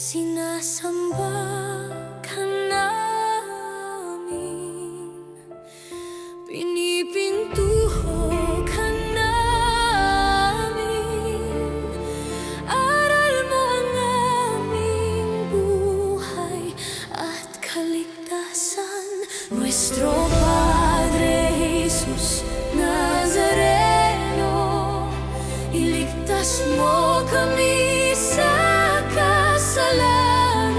Sinasamba ka namin, pinipintuho ka namin. Aral mo ang aming buhay at kaligtasan. Nuestro Padre Jesus Nazareno, iligtas mo kami sa kasalanan.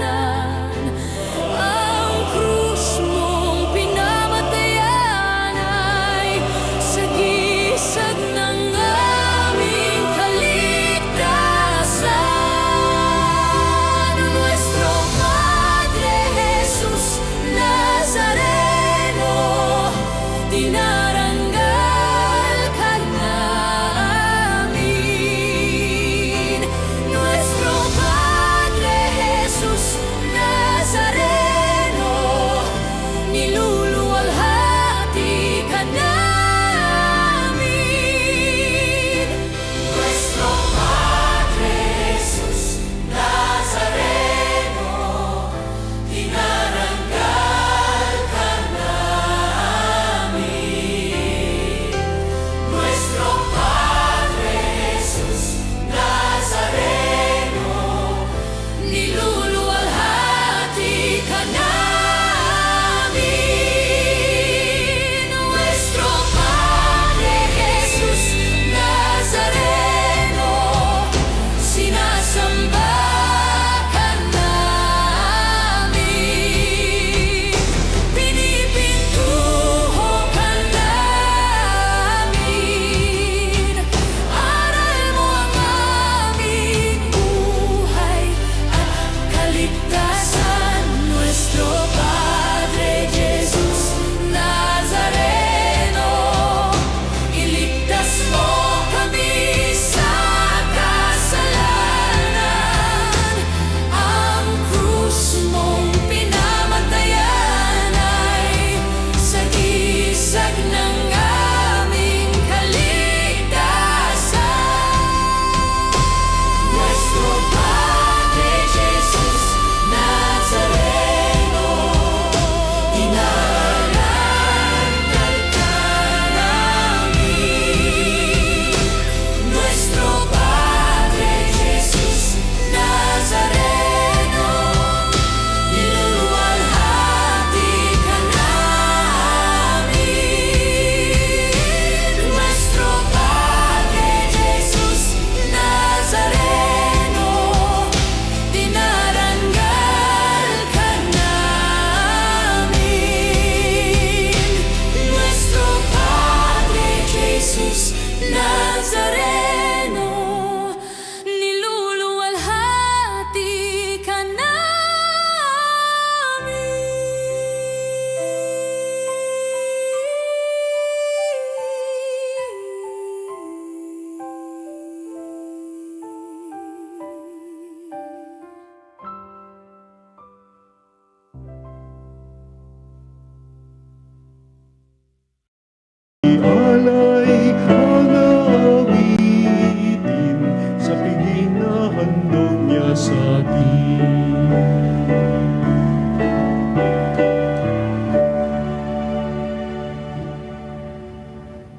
Ang krus mong pinamatayan ay sagisag ng aming kaligtasan. Nuestro Padre Jesus Nazareno, dinaranggal ka namin. Nuestro Padre Jesus Nazareno, niluluwalhati ka namin. Nuestro Padre Jesus Nazareno, dinaranggal ka namin. Nuestro Padre Jesus Nazareno, niluluwalhati ka namin. Nuestro Padre Jesus Nazareno, sinasamba ka namin. Pinipintuho ka namin. Aral mo ang aming buhay at kaligtasan. Nuestro Padre Jesus Nazareno, iligtas mo kami sa kasalanan. Ang krus mong pinamatayan ay sagisag ng aming kaligtasan. Nuestro Padre Jesus Nazareno, dinaranggal ka namin. Nuestro Padre Jesus Nazareno, niluluwalhati ka namin. Nuestro Padre Jesus Nazareno, dinaranggal ka namin. Nuestro Padre Jesus Nazareno, niluluwalhati ka Alay ang awitin sa piging na handog niya sa atin.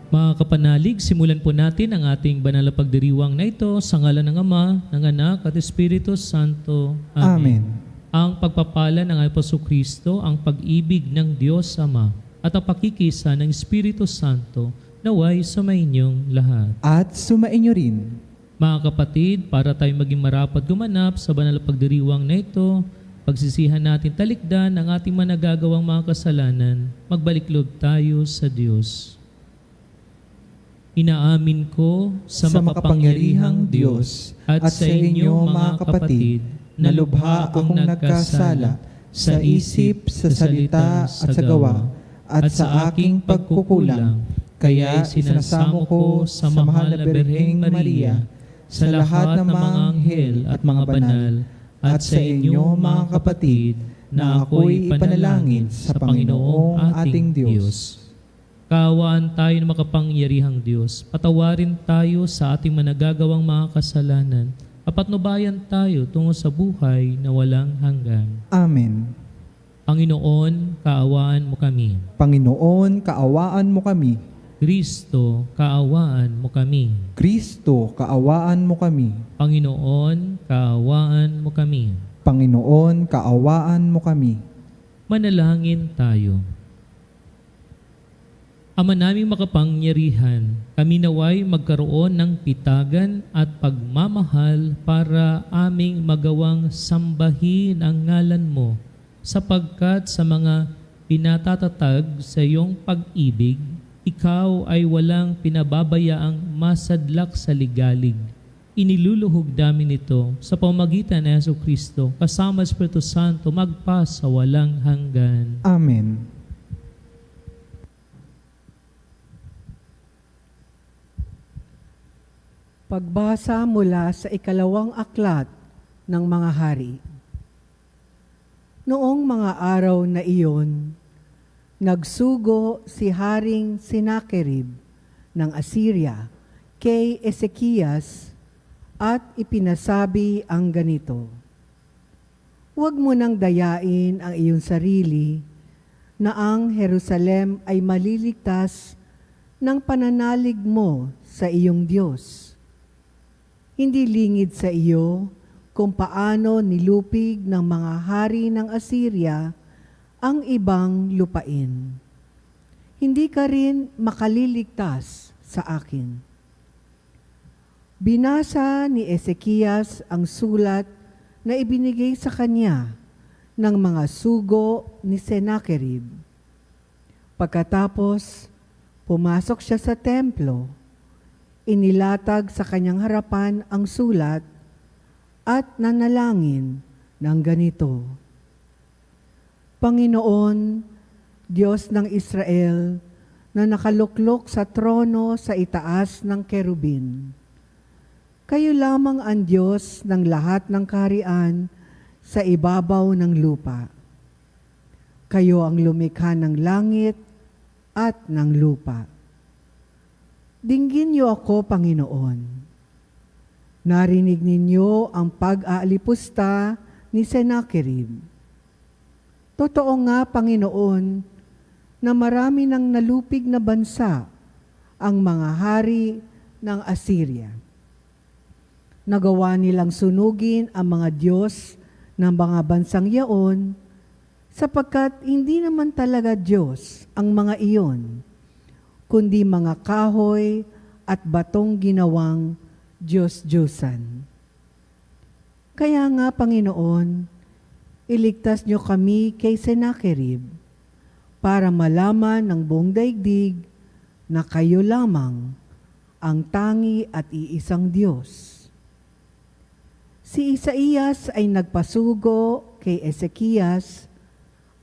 Mga kapanalig, simulan po natin ang ating banal na pagdiriwang na ito sa ngalan ng Ama, ng Anak at Espiritu Santo. Amen. Ang pagpapala ng Apostol Kristo, ang pag-ibig ng Diyos Ama, at ang pakikisa ng Espiritu Santo naway sumainyong lahat. At sumainyo rin. Mga kapatid, para tayo maging marapat gumanap sa banal na pagdiriwang na ito, pagsisihan natin talikdan ang ating managagawang mga kasalanan, magbalik loob tayo sa Diyos. Inaamin ko sa makapangyarihang Diyos at sa inyo mga kapatid na lubha akong nagkasala sa isip, sa salita at sa gawa at sa aking pagkukulang. Kaya sinasamo ko sa mahal na Birheng Maria, sa lahat ng mga anghel at mga banal, at sa inyo mga kapatid, na ako'y ipanalangin sa Panginoong ating Diyos. Kaawaan tayo ng makapangyarihang Diyos. Patawarin tayo sa ating managagawang mga kasalanan kapatnubayan tayo tungo sa buhay na walang hanggan. Amen. Panginoon, kaawaan mo kami. Panginoon, kaawaan mo kami. Kristo, kaawaan mo kami. Kristo, kaawaan mo kami. Panginoon, kaawaan mo kami. Panginoon, kaawaan mo kami. Manalangin tayo. Ama naming makapangyarihan, kami naway magkaroon ng pitagan at pagmamahal para aming magawang sambahin ang ngalan mo, sapagkat sa mga pinatatatag sa iyong pag-ibig, ikaw ay walang pinababayaang masadlak sa ligalig. Iniluluhog namin ito sa pamamagitan ni Jesucristo kasama Espiritu Santo magpa sa walang hanggan. Amen. Pagbasa mula sa ikalawang aklat ng mga hari. Noong mga araw na iyon, nagsugo si Haring Sennacherib ng Assyria kay Ezekias at ipinasabi ang ganito, "Huwag mo nang dayain ang iyong sarili na ang Jerusalem ay maliligtas ng pananalig mo sa iyong Diyos. Hindi lingid sa iyo kung paano nilupig ng mga hari ng Assyria ang ibang lupain. Hindi ka rin makaliligtas sa akin." Binasa ni Ezekias ang sulat na ibinigay sa kanya ng mga sugo ni Sennacherib. Pagkatapos, pumasok siya sa templo. Inilatag sa kanyang harapan ang sulat at nanalangin ng ganito, "Panginoon, Diyos ng Israel, na nakaluklok sa trono sa itaas ng kerubin, kayo lamang ang Diyos ng lahat ng kaharian sa ibabaw ng lupa. Kayo ang lumikha ng langit at ng lupa. Dinggin niyo ako, Panginoon. Narinig ninyo ang pag-aalipusta ni Sennacherib. Totoo nga, Panginoon, na marami ng nalupig na bansa ang mga hari ng Assyria. Nagawa nilang sunugin ang mga Diyos ng mga bansang yaon, sapagkat hindi naman talaga Diyos ang mga iyon, kundi mga kahoy at batong ginawang Diyos-Diyosan. Kaya nga, Panginoon, iligtas niyo kami kay Sennacherib para malaman ng buong daigdig na kayo lamang ang tangi at iisang Diyos." Si Isaías ay nagpasugo kay Ezekias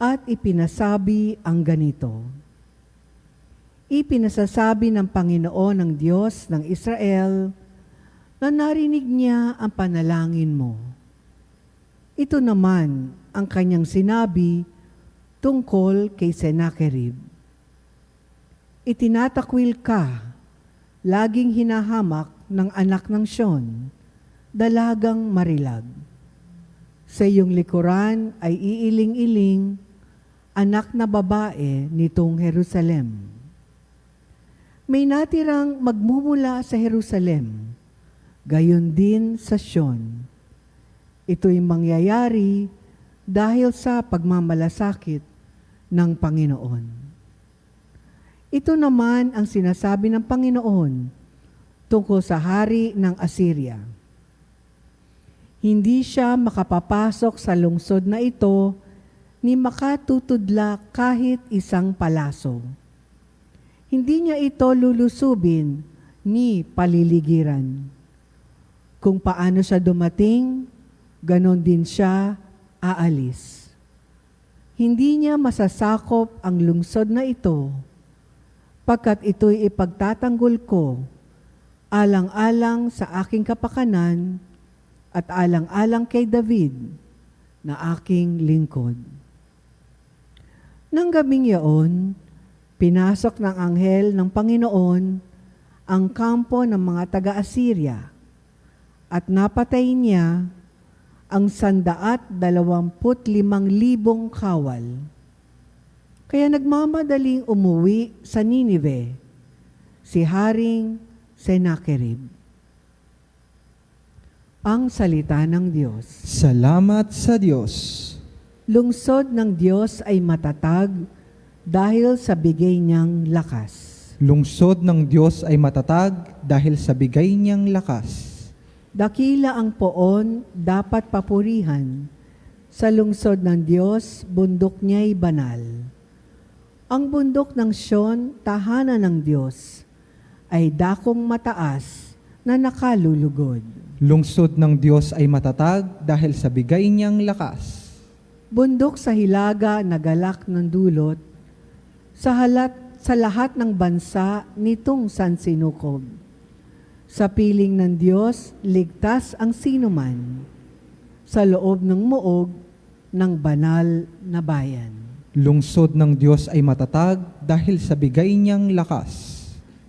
at ipinasabi ang ganito, "Ipinasasabi ng Panginoon ng Diyos ng Israel na narinig niya ang panalangin mo. Ito naman ang kanyang sinabi tungkol kay Sennacherib. Itinatakwil ka, laging hinahamak ng anak ng Sion, dalagang marilag. Sa iyong likuran ay iiling-iling, anak na babae nitong Jerusalem. May natirang magmumula sa Jerusalem, gayon din sa Sion. Ito'y mangyayari dahil sa pagmamalasakit ng Panginoon." Ito naman ang sinasabi ng Panginoon tungkol sa hari ng Assyria. Hindi siya makapapasok sa lungsod na ito ni makatutudla kahit isang palaso. Hindi niya ito lulusubin ni paliligiran. Kung paano siya dumating, ganon din siya aalis. Hindi niya masasakop ang lungsod na ito, pagkat ito'y ipagtatanggol ko, alang-alang sa aking kapakanan at alang-alang kay David na aking lingkod. Nang gabing yaon, pinasok ng anghel ng Panginoon ang kampo ng mga taga-Assyria at napatay niya ang 125,000 kawal. Kaya nagmamadaling umuwi sa Ninive si Haring Sennacherib. Ang salita ng Diyos. Salamat sa Diyos. Lungsod ng Diyos ay matatag dahil sa bigay niyang lakas. Lungsod ng Diyos ay matatag dahil sa bigay niyang lakas. Dakila ang poon, dapat papurihan. Sa lungsod ng Diyos, bundok niya'y banal. Ang bundok ng Sion, tahanan ng Diyos, ay dakong mataas na nakalulugod. Lungsod ng Diyos ay matatag dahil sa bigay niyang lakas. Bundok sa hilaga na galak ng dulot, sa lahat ng bansa nitong sansinukob. Sa piling ng Diyos, ligtas ang sinuman sa loob ng muog ng banal na bayan. Lungsod ng Diyos ay matatag dahil sa bigay niyang lakas.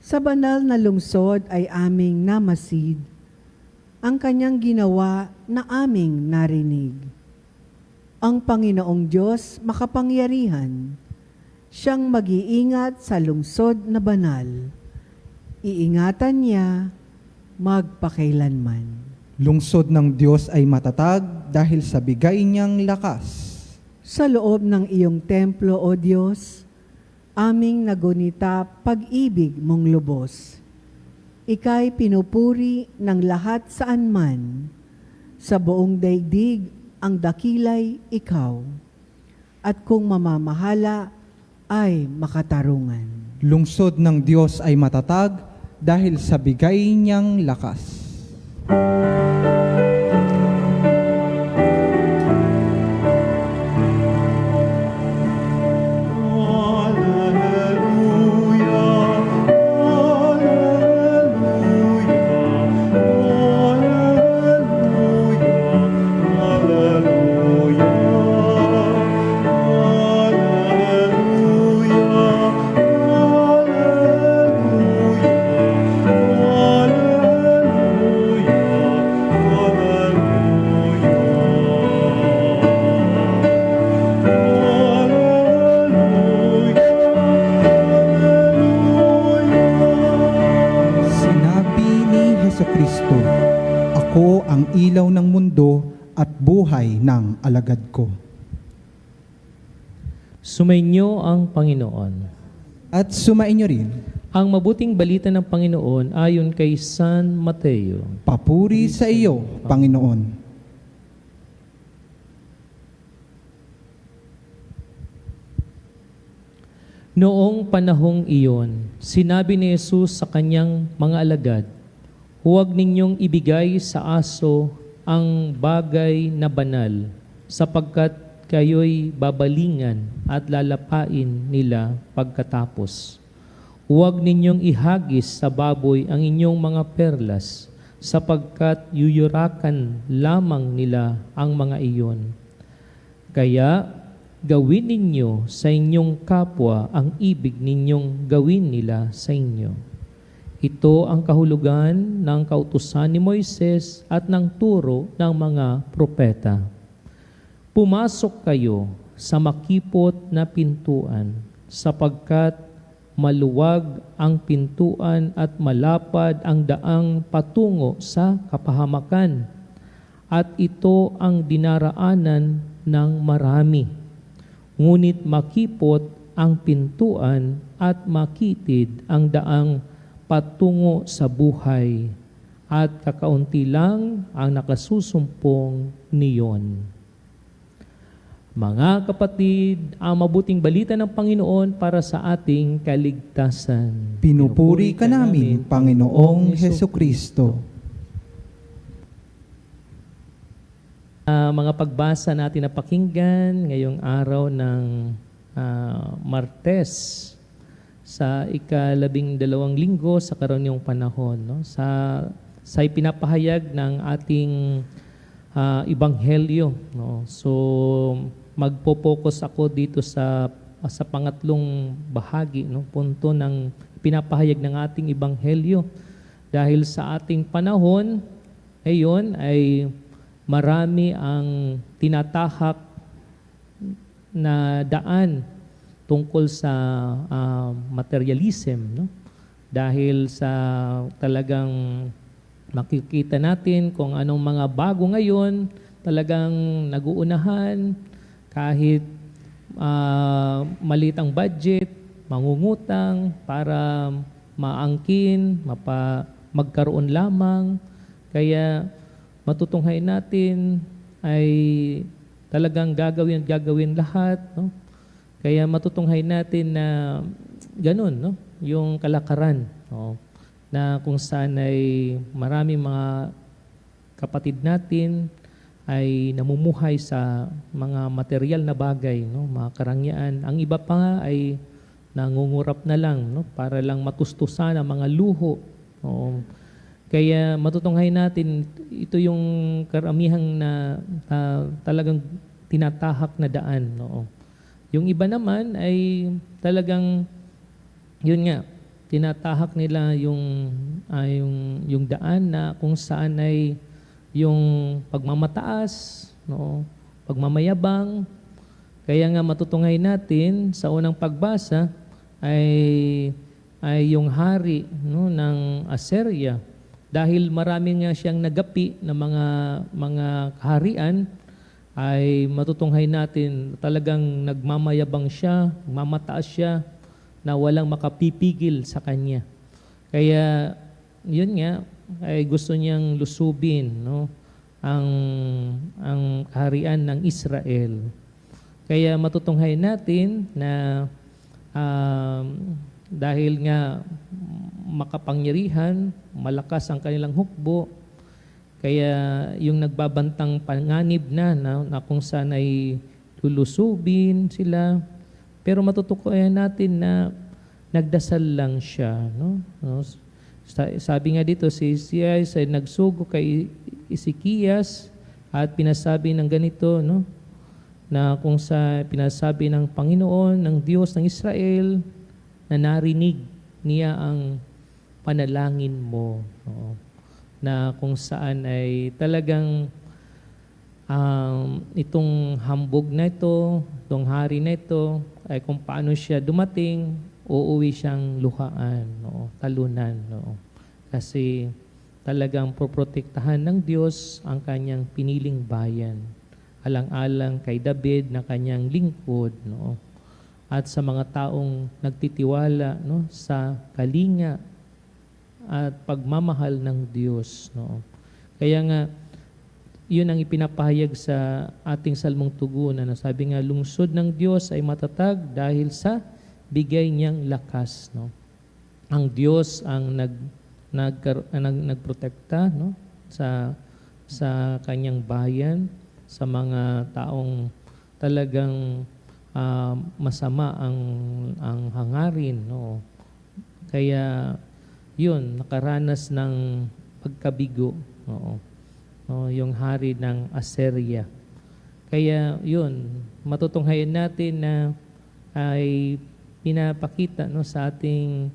Sa banal na lungsod ay aming namasid, ang kanyang ginawa na aming narinig. Ang Panginoong Diyos makapangyarihan, siyang mag-iingat sa lungsod na banal. Iingatan niya magpakailanman. Lungsod ng Diyos ay matatag dahil sa bigay niyang lakas. Sa loob ng iyong templo, O Diyos, aming nagunita pag-ibig mong lubos. Ika'y pinupuri ng lahat saan man. Sa buong daigdig, ang dakilay ikaw. At kung mamamahala, ay makatarungan. Lungsod ng Diyos ay matatag dahil sa bigay niyang lakas. Jesucristo, ako ang ilaw ng mundo at buhay ng alagad ko. Sumainyo ang Panginoon. At sumainyo rin, Ang mabuting balita ng Panginoon ayon kay San Mateo. papuri sa iyo, Panginoon. Noong panahong iyon, sinabi ni Jesus sa kanyang mga alagad, "Huwag ninyong ibigay sa aso ang bagay na banal, sapagkat kayo'y babalingan at lalapain nila pagkatapos. Huwag ninyong ihagis sa baboy ang inyong mga perlas, sapagkat yuyurakan lamang nila ang mga iyon. Kaya gawin ninyo sa inyong kapwa ang ibig ninyong gawin nila sa inyo. Ito ang kahulugan ng kautusan ni Moises at ng turo ng mga propeta. Pumasok kayo sa makipot na pintuan, sapagkat maluwag ang pintuan at malapad ang daang patungo sa kapahamakan, at ito ang dinaraanan ng marami. Ngunit makipot ang pintuan at makitid ang daang patungo sa buhay, at kakaunti lang ang nakasusumpong niyon." Mga kapatid, ang mabuting balita ng Panginoon para sa ating kaligtasan. Pinupuri ka namin, Panginoong Hesukristo. Mga pagbasa natin na pakinggan ngayong araw ng Martes sa ika-12 linggo sa karaniwang panahon, no? Sa ipinapahayag ng ating Ebanghelyo, no? So magpo-focus ako dito sa pangatlong bahagi, no? Punto ng pinapahayag ng ating Ebanghelyo, dahil sa ating panahon ngayon ay marami ang tinatahak na daan tungkol sa materialism, no? Dahil sa talagang makikita natin kung anong mga bago ngayon, talagang naguunahan kahit maliit ang budget, mangungutang para maangkin, magkaroon lamang. Kaya matutunghay natin ay talagang gagawin lahat, no? Kaya matutunghay natin na ganun, no? Yung kalakaran, no? Na kung saan ay maraming mga kapatid natin ay namumuhay sa mga material na bagay, no? Mga karangyaan. Ang iba pa nga ay nangungurap na lang, no? Para lang matustusan ang mga luho, no? Kaya matutunghay natin, ito yung karamihang na talagang tinatahak na daan, no? Yung iba naman ay talagang, yun nga, tinatahak nila yung daan na kung saan ay yung pagmamataas, no? Pagmamayabang. Kaya nga matutunghay natin sa unang pagbasa ay yung hari, no, ng Assyria. Dahil marami nga siyang nagapi na mga kaharian, ay matutunghay natin talagang nagmamayabang siya, mamataas siya, na walang makapipigil sa kanya. Kaya yun nga, ay gusto niyang lusubin, no, ang kaharian ng Israel. Kaya matutunghay natin na dahil nga makapangyarihan, malakas ang kanilang hukbo, kaya yung nagbabantang panganib na kung saan ay lulusubin sila. Pero matutukoyan natin na nagdasal lang siya, no? Sabi nga dito, si Isias ay nagsugo kay Ezekias at pinasabi ng ganito, no? Na kung sa pinasabi ng Panginoon, ng Diyos ng Israel, na narinig niya ang panalangin mo, no? Na kung saan ay talagang itong hambog na ito, itong hari na ito, ay kung paano siya dumating, uuwi siyang luhaan, no? Talunan, no? Kasi talagang poprotektahan ng Diyos ang kanyang piniling bayan, alang-alang kay David na kanyang lingkod, no? At sa mga taong nagtitiwala, no, sa kalinga at pagmamahal ng Diyos, no. Kaya nga yun ang ipinapahayag sa ating salmong tugunan, na sabi nga, lungsod ng Diyos ay matatag dahil sa bigay niyang lakas, no. Ang Diyos ang nagprotekta, no, sa kanyang bayan, sa mga taong talagang masama ang hangarin, no. Kaya yun, nakaranas ng pagkabigo, no, yung hari ng Assyria. Kaya yun, matutunghayan natin na ay pinapakita, no, sa ating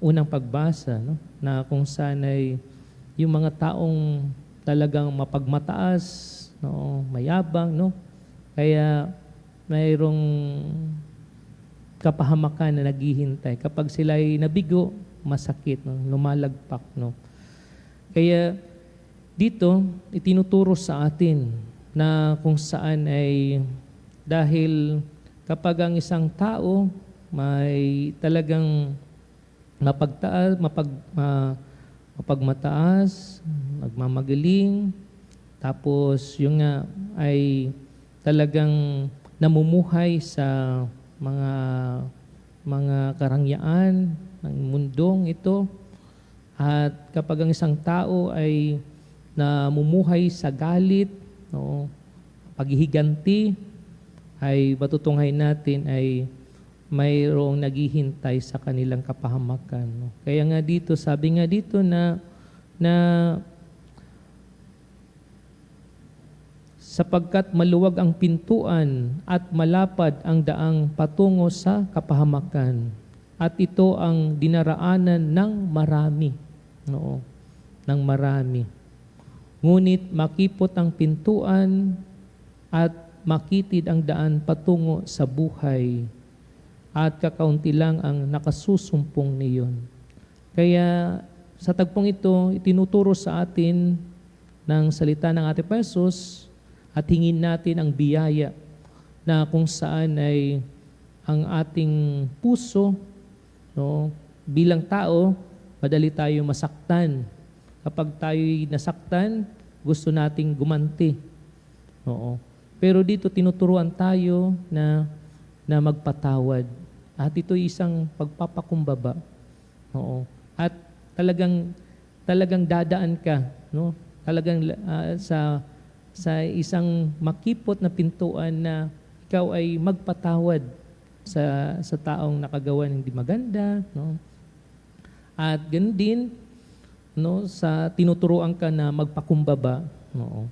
unang pagbasa, no, na kung saan ay yung mga taong talagang mapagmataas, no, mayabang, no, kaya mayroong kapahamakan na naghihintay. Kapag sila ay nabigo, masakit, no, lumalagpak, no. Kaya dito, itinuturo sa atin na kung saan ay dahil kapag ang isang tao may talagang mapagmataas, magmamagaling, tapos yung nga ay talagang namumuhay sa mga karangyaan ng mundong ito, at kapag ang isang tao ay namumuhay sa galit, no, paghihiganti, ay matutunghay natin ay mayroong naghihintay sa kanilang kapahamakan, no. Kaya nga dito, sabi nga dito na sapagkat maluwag ang pintuan at malapad ang daang patungo sa kapahamakan, at ito ang dinaraanan ng marami, no. ng marami. Ngunit makipot ang pintuan at makitid ang daan patungo sa buhay at kakaunti lang ang nakasusumpong niyon. Kaya sa tagpong ito, itinuturo sa atin ng salita ng ating Panginoon at hingin natin ang biyaya na kung saan ay ang ating puso, no, bilang tao, madali tayo masaktan. Kapag tayo'y nasaktan, gusto nating gumanti. Oo. Pero dito tinuturuan tayo na magpatawad. At ito'y isang pagpapakumbaba. Oo. At talagang dadaan ka, no? Talagang sa isang makipot na pintuan na ikaw ay magpatawad sa taong nakagawa ng hindi maganda, no? At ganun din, no, sa tinuturuan ka na magpakumbaba, no?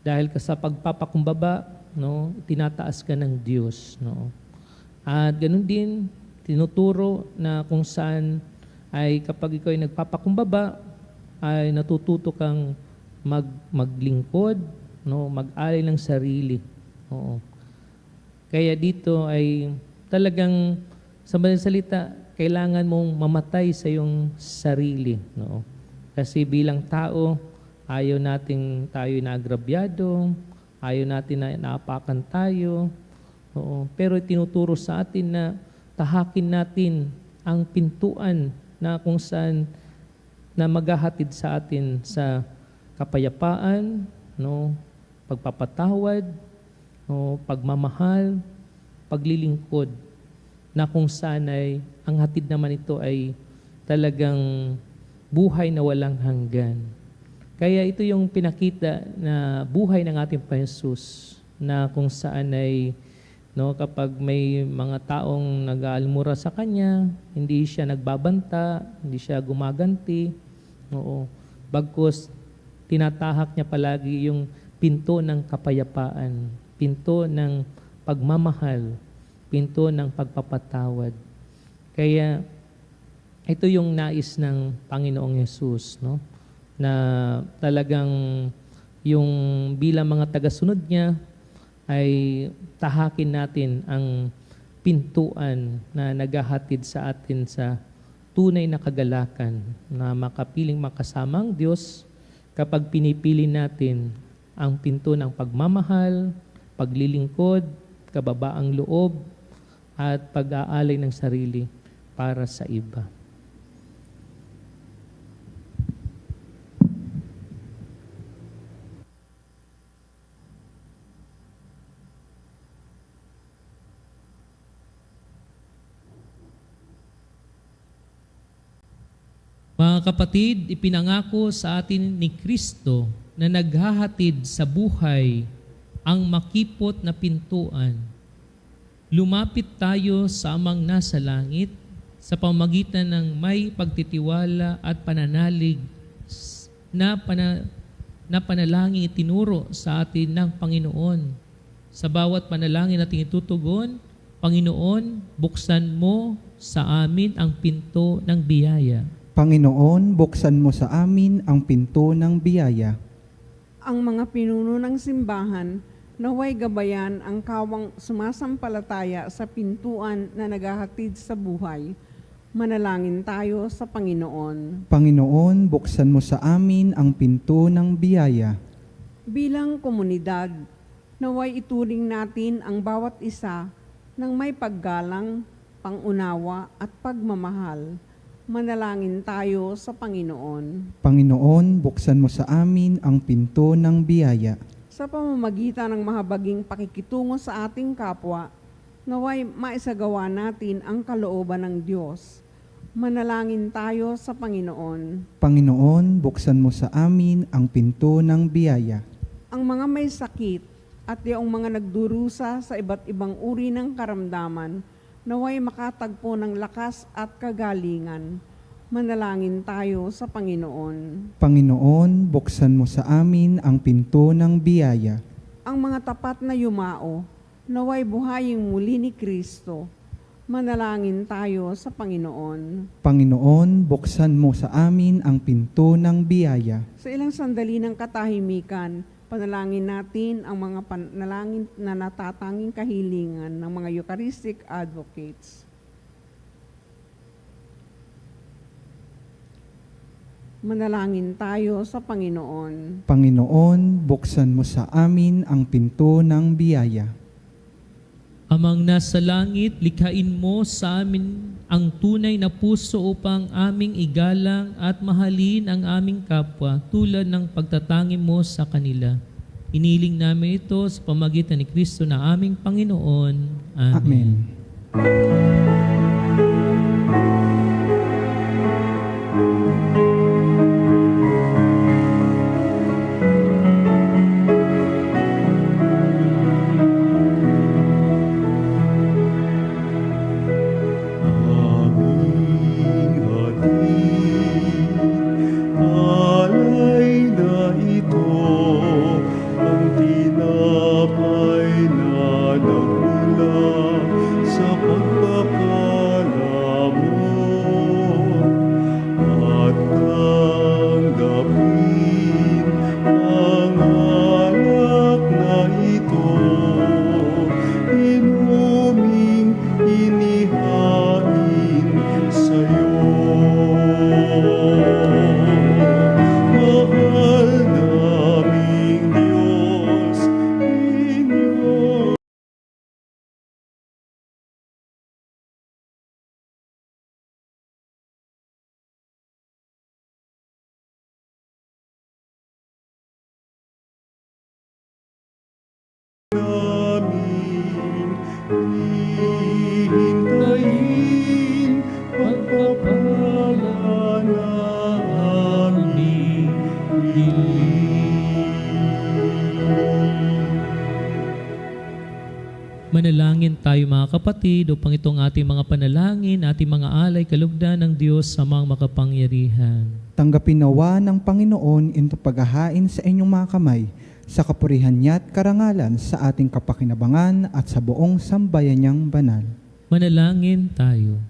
Dahil sa pagpapakumbaba, no, tinataas ka ng Diyos, no? At ganun din, tinuturo na kung saan ay kapag ikaw ay nagpapakumbaba, ay natututo kang maglingkod, no, mag-alay ng sarili. Oo. Kaya dito ay talagang sa madaling salita, kailangan mong mamatay sa iyong sarili, no? Kasi bilang tao, ayaw nating tayo naagrabyado, ayaw natin na naapakan tayo. Oo. Pero tinuturo sa atin na tahakin natin ang pintuan na kung saan na maghahatid sa atin sa kapayapaan, no, pagpapatawad, no, pagmamahal, paglilingkod, na kung saan ay ang hatid naman ito ay talagang buhay na walang hanggan. Kaya ito yung pinakita na buhay ng ating Panginoon, na kung saan ay, no, kapag may mga taong nag-aalmura sa Kanya, hindi siya nagbabanta, hindi siya gumaganti. Oo. Bagkus, tinatahak niya palagi yung pinto ng kapayapaan, pinto ng pagmamahal, pinto ng pagpapatawad. Kaya ito yung nais ng Panginoong Yesus, no? Na talagang yung bilang mga tagasunod niya ay tahakin natin ang pintuan na naghahatid sa atin sa tunay na kagalakan, na makapiling makasamang Diyos kapag pinipili natin ang pinto ng pagmamahal, paglilingkod, kababaang loob, at pag-aalay ng sarili para sa iba. Mga kapatid, ipinangako sa atin ni Kristo na naghahatid sa buhay ang makipot na pintuan. Lumapit tayo sa Amang nasa langit sa pamamagitan ng may pagtitiwala at pananalig na panalangin itinuro sa atin ng Panginoon. Sa bawat panalangin nating itutugon, Panginoon, buksan mo sa amin ang pinto ng biyaya. Panginoon, buksan mo sa amin ang pinto ng biyaya. Ang mga pinuno ng simbahan, naway gabayan ang kawang sumasampalataya sa pintuan na naghahatid sa buhay. Manalangin tayo sa Panginoon. Panginoon, buksan mo sa amin ang pinto ng biyaya. Bilang komunidad, naway ituring natin ang bawat isa ng may paggalang, pangunawa at pagmamahal. Manalangin tayo sa Panginoon. Panginoon, buksan mo sa amin ang pinto ng biyaya. Sa pamamagitan ng mahabaging pakikitungo sa ating kapwa, naway maisagawa natin ang kalooban ng Diyos. Manalangin tayo sa Panginoon. Panginoon, buksan mo sa amin ang pinto ng biyaya. Ang mga may sakit at yung mga nagdurusa sa iba't ibang uri ng karamdaman, naway makatagpo ng lakas at kagalingan. Manalangin tayo sa Panginoon. Panginoon, buksan mo sa amin ang pinto ng biyaya. Ang mga tapat na yumao, naway buhayin muli ni Kristo. Manalangin tayo sa Panginoon. Panginoon, buksan mo sa amin ang pinto ng biyaya. Sa ilang sandali ng katahimikan, panalangin natin ang mga panalangin na natatanging kahilingan ng mga Eucharistic advocates. Manalangin tayo sa Panginoon. Panginoon, buksan mo sa amin ang pinto ng biyaya. Amang nasa langit, likhain mo sa amin ang tunay na puso upang aming igalang at mahalin ang aming kapwa tulad ng pagtatangin mo sa kanila. Iniling namin ito sa pamagitan ni Kristo na aming Panginoon. Amen. Amen. Aming hatid, alay na ito, ang tinapay na nagmula sa pagpapalamo, at tanggapin ang alak na ito, inuming inihain sa'yo. Mahal naming Diyos, inyo namin hihintayin pagpapala na aming Manalangin tayo mga kapatid upang itong ating mga panalangin, ating mga alay kalugdan ng Diyos sa mga makapangyarihan. Tanggapin nawa ng Panginoon ito paghahain sa inyong mga kamay, sa kapurihan niya't karangalan sa ating kapakinabangan at sa buong sambayan niyang banal. Manalangin tayo.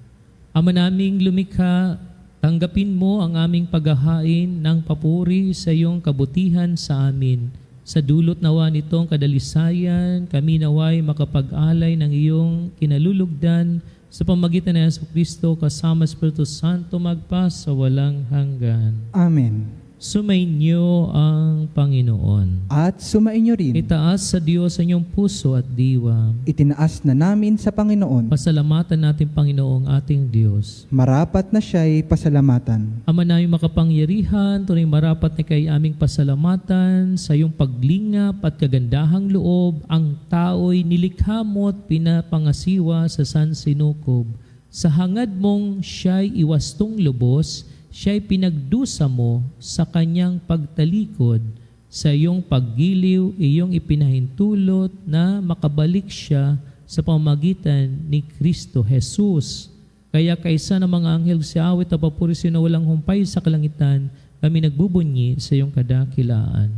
Ama naming lumikha, tanggapin mo ang aming paghahain ng papuri sa iyong kabutihan sa amin. Sa dulot nawa nitong kadalisayan, kami naway makapag-alay ng iyong kinalulugdan sa pamagitan ng Jesucristo kasama Espiritu Santo magpa sa walang hanggan. Amen. Sumainyo ang Panginoon. At sumainyo rin, Itaas sa Diyos ang inyong puso at diwa. itinaas na namin sa Panginoon. Pasalamatan natin Panginoong ating Diyos. Marapat na siya'y pasalamatan. Ama naming makapangyarihan, tunay marapat na kay aming pasalamatan sa iyong paglingap at kagandahang loob, ang tao'y nilikha mo at pinapangasiwa sa sansinukob. Sa hangad mong siya'y iwastong lubos, siya'y pinagdusa mo sa kanyang pagtalikod. Sa iyong paggiliw, iyong ipinahintulot na makabalik siya sa pamamagitan ni Kristo Jesus. Kaya kaysa ng mga anghel sa awit at papuri na walang humpay sa kalangitan, kami nagbubunyi sa iyong kadakilaan.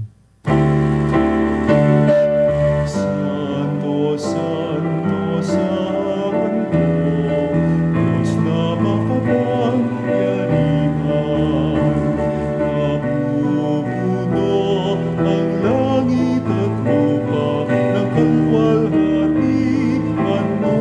Santo, Santo, Santo, Diyos na makapangyarihan, napupuno ang langit at lupa ng kalwalhatian mo.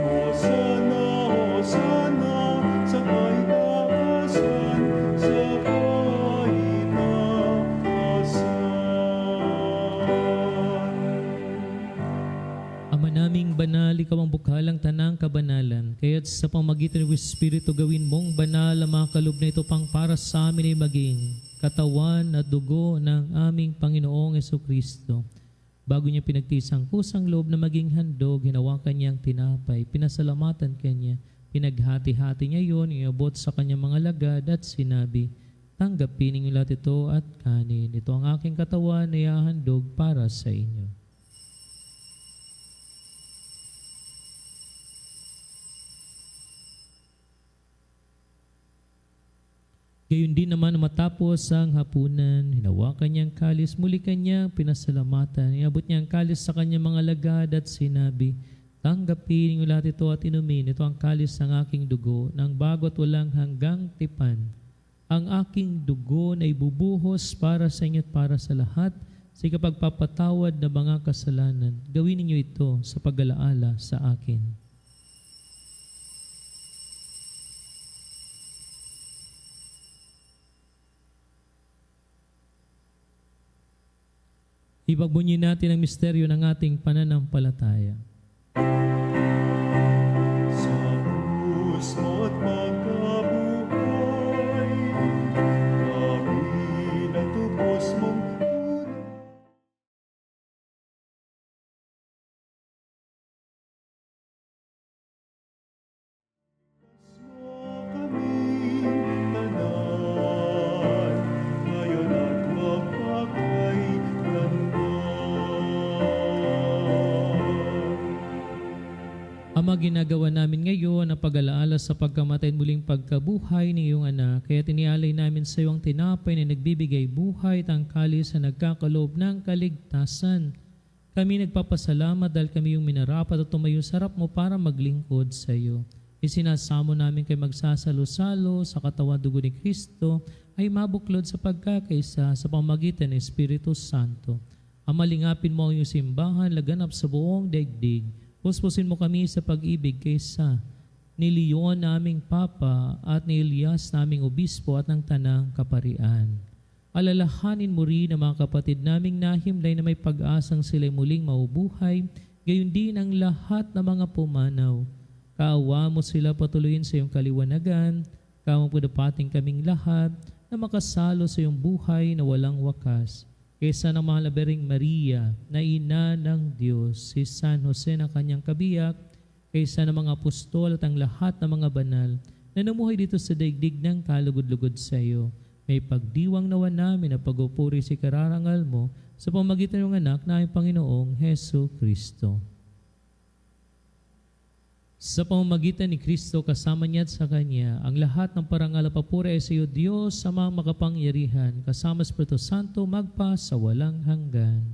Hosana, Hosana, sa kaitaasan, sa kaitaasan. Ama naming banal, ikaw ang bukhalang tanang kabanalan. Kaya't sa pamagitan ng Espiritu gawin mong banal ang mga kaloob na ito pang para sa amin ay maging katawan at dugo ng aming Panginoong Jesucristo. Bago niya pinagtisang kusang loob na maging handog, hinawakan niyang tinapay, pinasalamatan kanya, pinaghati-hati niya yon, iabot sa kanyang mga lagad at sinabi, tanggapin ninyo lahat ito at kanin. Ito ang aking katawan na ihahandog para sa inyo. Gayon din naman matapos ang hapunan, hinawakan niya ang kalis, muli kanyang pinasalamatan. Iabot niya ang kalis sa kanyang mga lagad at sinabi, tanggapin ninyo lahat ito at inumin. Ito ang kalis ng aking dugo, ng bago at walang hanggang tipan. Ang aking dugo na ibubuhos para sa inyo at para sa lahat sa ikapagpapatawad na mga kasalanan. Gawin ninyo ito sa pag-alaala sa akin. Ipagbunyi natin ang misteryo ng ating pananampalataya. Sa krus mo't magkabuhay, kami natubos mong Ama, ginagawa namin ngayon ang pag-alaala sa pagkamatay at muling pagkabuhay ng iyong anak. Kaya tinialay namin sa iyo ang tinapay na nagbibigay buhay at ang kalis na nagkakaloob ng kaligtasan. Kami nagpapasalamat dahil kami yung minarapat at tumayo sa harap mo para maglingkod sa iyo. Isinasamo namin kay magsasalo-salo sa katawan dugo ni Kristo ay mabuklod sa pagkakaisa sa pamagitan ng Espiritu Santo. Ama, lingapin mo ang iyong simbahan laganap sa buong daigdig. Puspusin mo kami sa pag-ibig kaysa ni Leon naming Papa at ni Elias naming Obispo at ng Tanang Kaparian. Alalahanin mo rin ang mga kapatid naming nahimlay na may pag-asang sila'y muling maubuhay, gayon din ang lahat ng mga pumanaw. Kaawa mo sila patuloyin sa iyong kaliwanagan, kawang pudapating kaming lahat na makasalo sa iyong buhay na walang wakas. Kaysa ng mahalabaring Maria, na ina ng Diyos, si San Jose na kanyang kabiyak, kaysa ng mga apostol at ang lahat ng mga banal na namuhay dito sa daigdig ng kalugod-lugod sa iyo. May pagdiwang nawa namin na pag-upuri si kararangal mo sa pamagitan ng anak na aming Panginoong Heso Kristo. Sa pamamagitan ni Kristo kasama niya at sa Kanya, ang lahat ng parangal at papuri ay sa iyo, Diyos, sa mga makapangyarihan, kasama sa Espiritu Santo, magpa sa walang hanggan.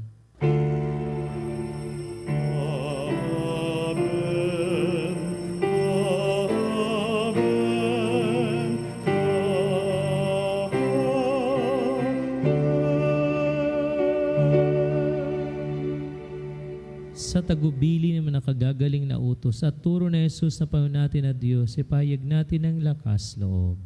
Sa tagubili naman nakagagaling na utos at turo na Jesus na Panginoon natin na Diyos, ipahayag natin ang lakas loob.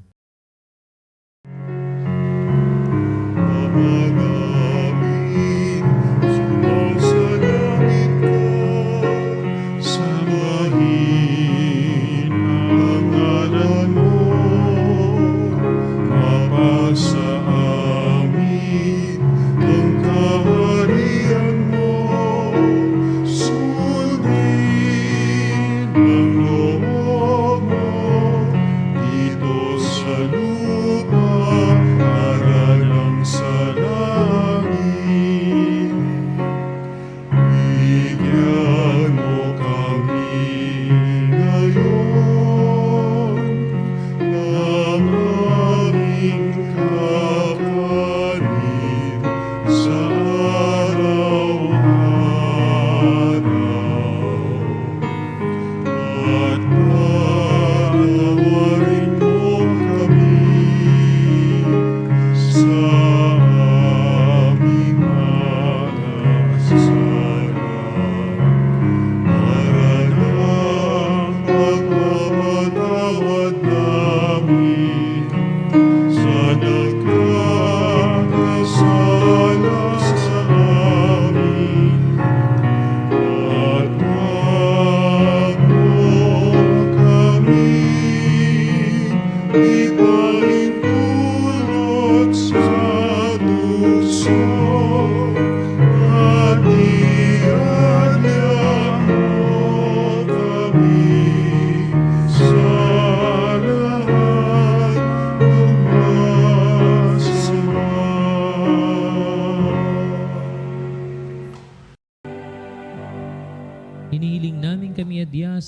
Ama namin, sumasalangit ka, sambahin ang ngalan mo, mapasa amin ang kaharian mo, sundin ang loob mo, dito sa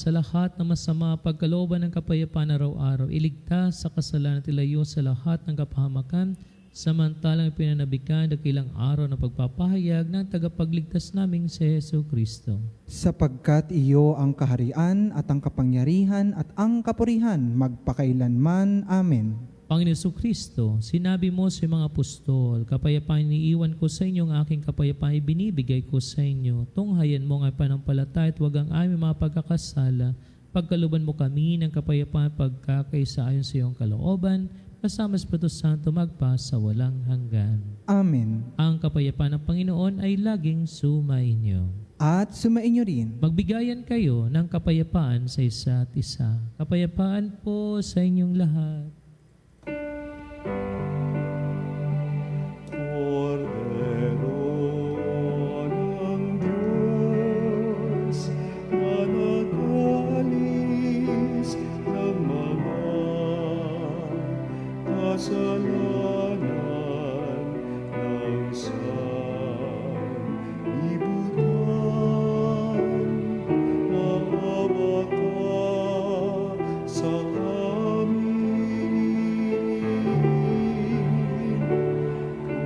sa lahat ng masama, pagkalooban ng kapayapaan araw-araw, iligtas sa kasalanan at ilayo sa lahat ng kapahamakan, samantalang pinanabikan dakilang araw na pagpapahayag ng tagapagligtas naming si Hesu Kristo. Sapagkat iyo ang kaharian at ang kapangyarihan at ang kapurihan magpakailanman. Amen. Panginoon Hesu Kristo, sinabi mo sa mga apostol, kapayapaan iniiwan ko sa inyo, ang aking kapayapaan ibinibigay ko sa inyo. Tunghayan mo ang pananampalataya at huwag ang aming mga pagkakasala. Pagkaluban mo kami ng kapayapaan pagkakaisa ayon sa iyong kalooban, kasama sa Espiritu Santo magpa sa walang hanggan. Amen. Ang kapayapaan ng Panginoon ay laging sumainyo. At sumainyo rin. Magbigayan kayo ng kapayapaan sa isa't isa. Kapayapaan po sa inyong lahat. Cordero ng Diyos, na nagalis ng mga kasalanan ng sanlibutan, maawa ka sa amin.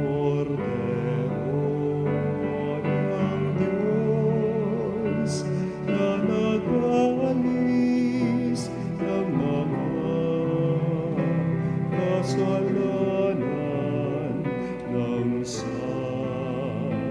Cordero ng Diyos, na nagalis ng mga kasalanan ng sanlibutan, maawa ka sa amin. Cordero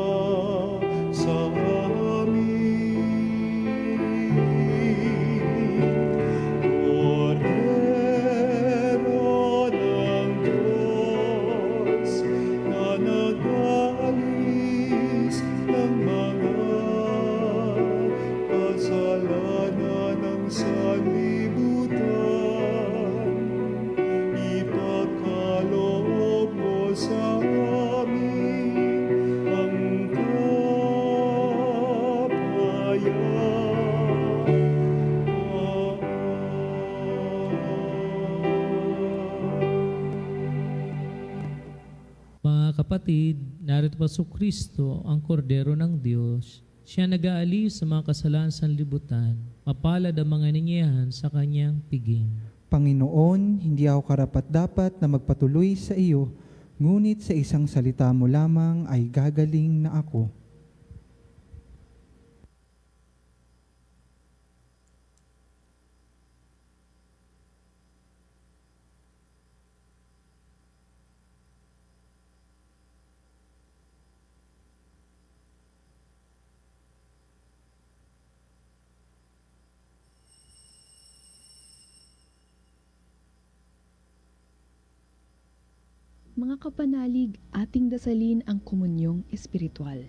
ng Diyos, na nagalis ng mga kasalanan ng sanlibutan, ipagkaloob mo sa amin ang Mga kapatid, narito pa si Kristo, ang kordero ng Diyos. Siya nag-aalis sa mga kasalanan sa libutan. Mapalad ang mga ninyahan sa kanyang piging. Panginoon, hindi ako karapat-dapat na magpatuloy sa iyo, ngunit sa isang salita mo lamang ay gagaling na ako. Mga kapanalig, ating dasalin ang komunyong espiritual.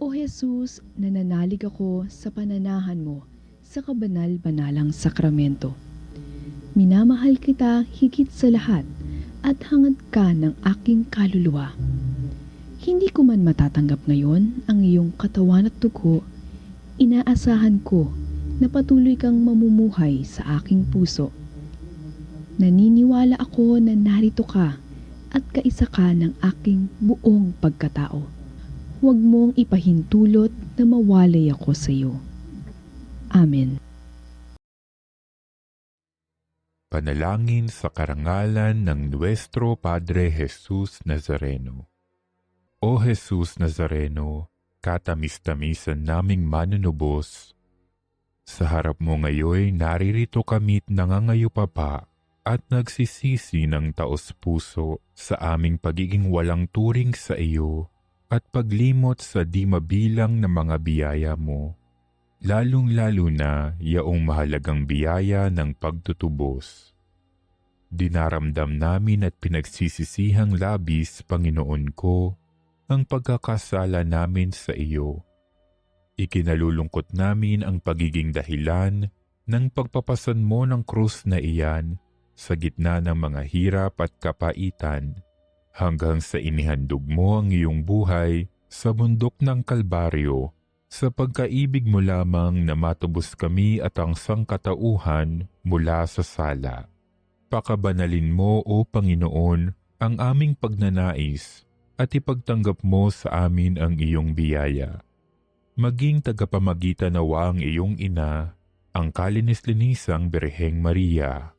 O Jesus, nananalig ako sa pananahan mo sa kabanal-banalang sakramento. Minamahal kita higit sa lahat at hangad ka ng aking kaluluwa. Hindi ko man matatanggap ngayon ang iyong katawan at dugo, inaasahan ko na patuloy kang mamumuhay sa aking puso. Naniniwala ako na narito ka at kaisa ka ng aking buong pagkatao. Huwag mong ipahintulot na mawalay ako sa iyo. Amen. Panalangin sa karangalan ng Nuestro Padre Jesus Nazareno. O Jesus Nazareno, katamis-tamisan naming manunubos, sa harap mo ngayon naririto kami't nangangayupapa at nagsisisi ng taos-puso sa aming pagiging walang turing sa iyo at paglimot sa di mabilang na mga biyaya mo, lalong-lalo na yaong mahalagang biyaya ng pagtutubos. Dinaramdam namin at pinagsisisihang labis, Panginoon ko, ang pagkakasala namin sa iyo. Ikinalulungkot namin ang pagiging dahilan ng pagpapasan mo ng krus na iyan sa gitna ng mga hirap at kapaitan, hanggang sa inihandog mo ang iyong buhay sa bundok ng Kalbaryo, sa pagkaibig mo lamang na matubos kami at ang sangkatauhan mula sa sala. Pakabanalin mo, O Panginoon, ang aming pagnanais at ipagtanggap mo sa amin ang iyong biyaya. Maging tagapamagitan nawa ang iyong ina, ang kalinis-linisang Birheng Maria.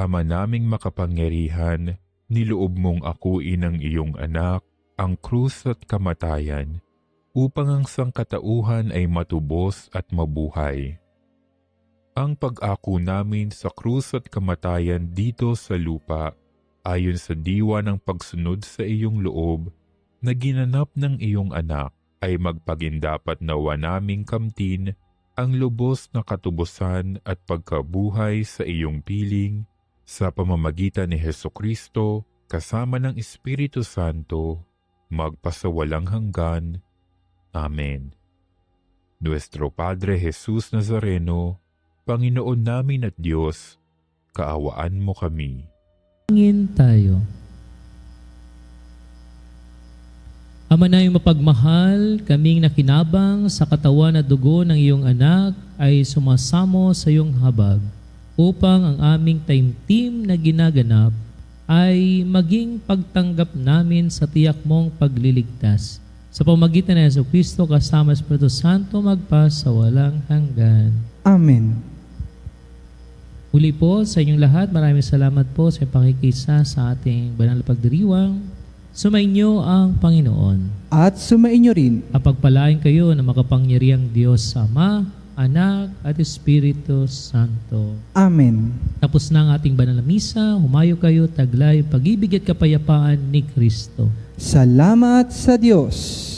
Ama naming makapangyarihan, niloob mong akuin ang iyong anak, ang krus at kamatayan, upang ang sangkatauhan ay matubos at mabuhay. Ang pag-ako namin sa krus at kamatayan dito sa lupa, ayon sa diwa ng pagsunod sa iyong loob, na ginanap ng iyong anak, ay magpagindapat nawa naming kamtin ang lubos na katubusan at pagkabuhay sa iyong piling, sa pamamagitan ni Hesukristo, kasama ng Espiritu Santo, magpasawalang hanggan. Amen. Nuestro Padre Jesus Nazareno, Panginoon namin at Diyos, kaawaan mo kami. Pangin tayo. Ama na yung mapagmahal, kaming nakinabang sa katawan at dugo ng iyong anak ay sumasamo sa iyong habag, upang ang aming taimtim na ginaganap ay maging pagtanggap namin sa tiyak mong pagliligtas. Sa pamagitan ng Jesucristo kasama sa Espiritu Santo magpasawalang hanggan. Amen. Muli po sa inyong lahat, maraming salamat po sa pakikisa sa ating banal na pagdiriwang. Sumainyo ang Panginoon. At sumainyo rin. At pagpalain kayo ng makapangyarihang Diyos Ama, Anak at Espiritu Santo. Amen. Tapos na ang ating banal na misa, humayo kayo, taglay, pag-ibig at kapayapaan ni Kristo. Salamat sa Diyos.